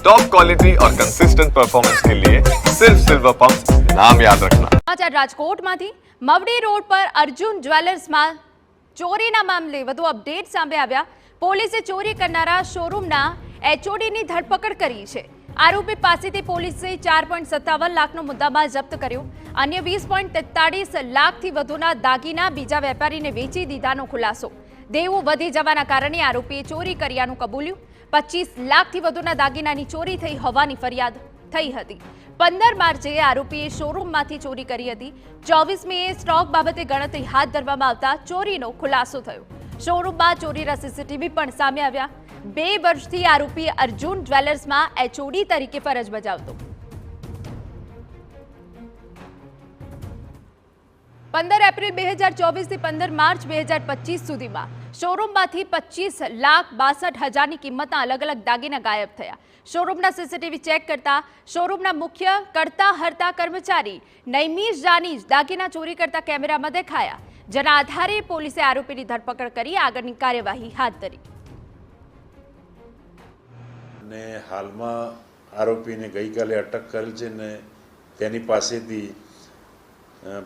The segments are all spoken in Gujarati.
टॉप क्वालिटी और कंसिस्टेंट परफॉर्मेंस के लिए सिर्फ सिल्वर पंप नाम याद रखना। સમાચાર રાજકોટમાંથી મવડી રોડ પર અર્જુન જ્વેલર્સમાં ચોરીના મામલે વધુ અપડેટ સામે આવ્યા। પોલીસે ચોરી કરનારા શોરૂમના એચઓડીની ધરપકડ કરી છે। આરોપી પાસેથી પોલીસે 4.57 લાખનો મુદ્દામાલ જપ્ત કર્યો। અન્ય 20.43 લાખથી વધુના દાગીના બીજા વેપારીને વેચી દીધાનો ખુલાસો। દેવું વધી જવાના કારણે આરોપીએ ચોરી કર્યાનું કબૂલ્યું। 25 લાખથી વધુના દાગીનાની ચોરી થઈ હોવાની ફરિયાદ થઈ હતી। 15 માર્ચે આરોપીએ શોરૂમમાંથી ચોરી કરી હતી। 24 મેએ સ્ટોક બાબતે ગણતરી હાથ ધરવામાં આવતા ચોરીનો ખુલાસો થયો। શોરૂમમાં ચોરીના સીસીટીવી પણ સામે આવ્યા। 2 વર્ષથી આરોપી અર્જુન જ્વેલર્સમાં એચઓડી તરીકે ફરજ બજાવતો। 15 એપ્રિલ 2024 થી 15 માર્ચ 2025 સુધીમાં શોરૂમમાંથી 25,62,000ની કિંમતના અલગ અલગ દાગીના ગાયબ થયા। શોરૂમના સીસીટીવી ચેક કરતા શોરૂમના મુખ્ય કરતા હરતા કર્મચારી નૈમિશ જાની દાગીના ચોરી કરતા કેમેરામાં દેખાયા, જેના આધારે પોલીસે આરોપીની ધરપકડ કરી આગળની કાર્યવાહી હાથ ધરી। ને હાલમાં આરોપીને ગઈકાલે અટક કરેલ છે ને તેની પાસેથી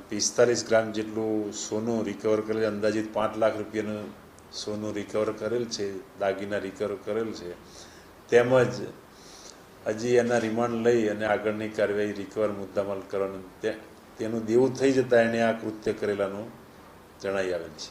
45 ગ્રામ જેટલું સોનું રિકવર કરેલ, અંદાજિત 5 લાખ રૂપિયાનું સોનું રિકવર કરેલ છે, દાગીના રિકવર કરેલ છે। તેમજ હજી એના રિમાન્ડ લઈ અને આગળની કાર્યવાહી રિકવર મુદ્દામાલ કરવાનું તેનું દેવું થઈ જતાં એણે આ કૃત્ય કરેલાનું જણાઈ આવેલ છે।